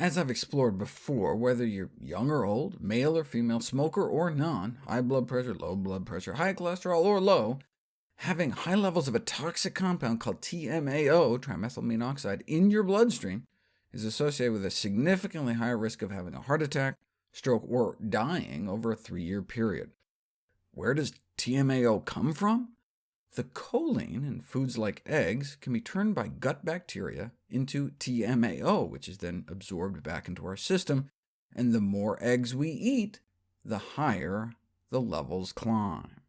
As I've explored before, whether you're young or old, male or female, smoker or non, high blood pressure, low blood pressure, high cholesterol or low, having high levels of a toxic compound called TMAO, trimethylamine oxide, in your bloodstream is associated with a significantly higher risk of having a heart attack, stroke, or dying over a 3-year period. Where does TMAO come from? The choline in foods like eggs can be turned by gut bacteria into TMAO, which is then absorbed back into our system, and the more eggs we eat, the higher the levels climb.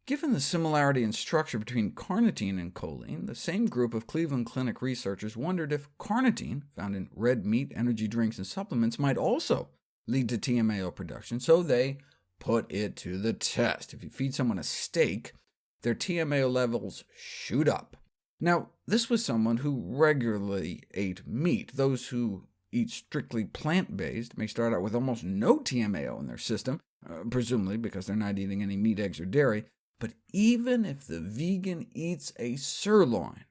Given the similarity in structure between carnitine and choline, the same group of Cleveland Clinic researchers wondered if carnitine, found in red meat, energy drinks, and supplements, might also lead to TMAO production, so they put it to the test. If you feed someone a steak, their TMAO levels shoot up. Now, this was someone who regularly ate meat. Those who eat strictly plant-based may start out with almost no TMAO in their system, presumably because they're not eating any meat, eggs, or dairy. But even if the vegan eats a sirloin,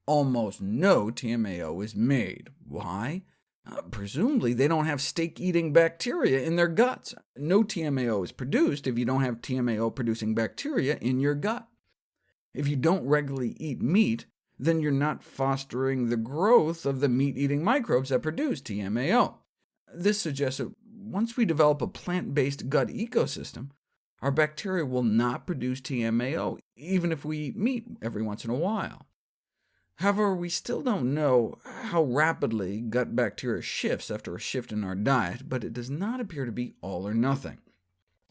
almost no TMAO is made. Why? Presumably they don't have steak-eating bacteria in their guts. No TMAO is produced if you don't have TMAO-producing bacteria in your gut. If you don't regularly eat meat, then you're not fostering the growth of the meat-eating microbes that produce TMAO. This suggests that once we develop a plant-based gut ecosystem, our bacteria will not produce TMAO, even if we eat meat every once in a while. However, we still don't know how rapidly gut bacteria shifts after a shift in our diet, but it does not appear to be all or nothing.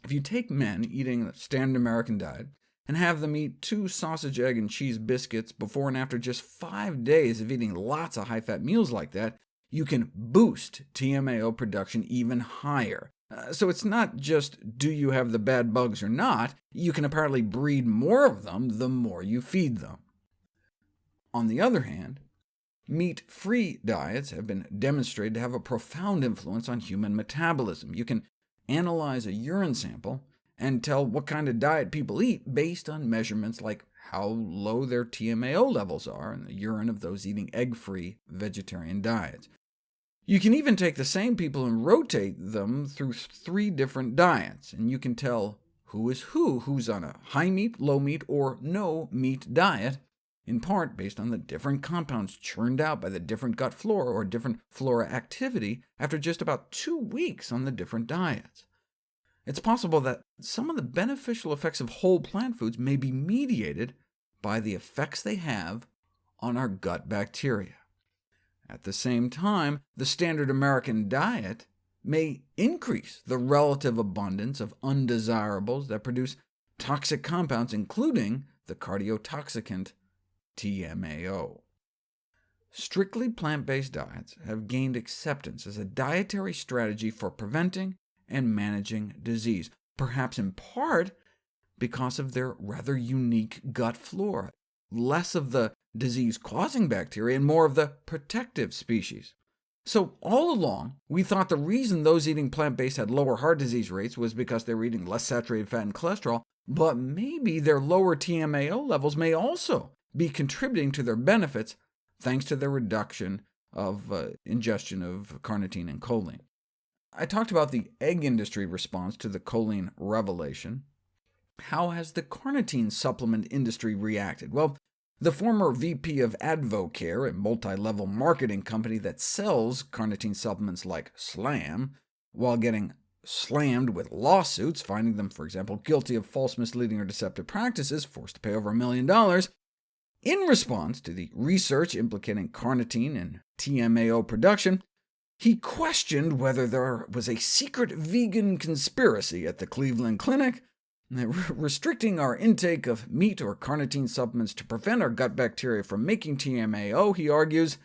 If you take men eating a standard American diet and have them eat 2 sausage, egg, and cheese biscuits before and after just 5 days of eating lots of high-fat meals like that, you can boost TMAO production even higher. So it's not just do you have the bad bugs or not, you can apparently breed more of them the more you feed them. On the other hand, meat-free diets have been demonstrated to have a profound influence on human metabolism. You can analyze a urine sample and tell what kind of diet people eat based on measurements like how low their TMAO levels are in the urine of those eating egg-free vegetarian diets. You can even take the same people and rotate them through 3 different diets, and you can tell who is who's on a high-meat, low-meat, or no-meat diet, in part based on the different compounds churned out by the different gut flora or different flora activity after just about 2 weeks on the different diets. It's possible that some of the beneficial effects of whole plant foods may be mediated by the effects they have on our gut bacteria. At the same time, the standard American diet may increase the relative abundance of undesirables that produce toxic compounds, including the cardiotoxicant TMAO. Strictly plant-based diets have gained acceptance as a dietary strategy for preventing and managing disease, perhaps in part because of their rather unique gut flora, less of the disease-causing bacteria and more of the protective species. So all along, we thought the reason those eating plant-based had lower heart disease rates was because they were eating less saturated fat and cholesterol, but maybe their lower TMAO levels may also be contributing to their benefits thanks to their reduction of ingestion of carnitine and choline. I talked about the egg industry response to the choline revelation. How has the carnitine supplement industry reacted? Well, the former VP of Advocare, a multi-level marketing company that sells carnitine supplements like Slam, while getting slammed with lawsuits, finding them, for example, guilty of false, misleading, or deceptive practices, forced to pay over $1 million, in response to the research implicating carnitine and TMAO production, he questioned whether there was a secret vegan conspiracy at the Cleveland Clinic, restricting our intake of meat or carnitine supplements to prevent our gut bacteria from making TMAO, he argues,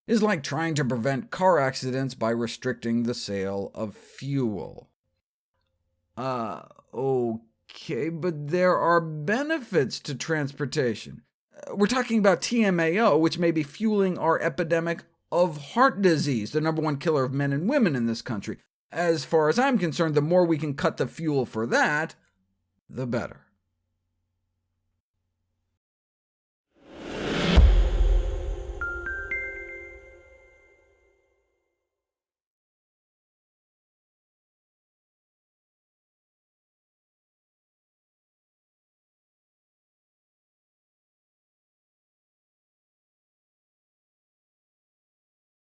is like trying to prevent car accidents by restricting the sale of fuel. Okay, but there are benefits to transportation. We're talking about TMAO, which may be fueling our epidemic of heart disease, the #1 killer of men and women in this country. As far as I'm concerned, the more we can cut the fuel for that, the better.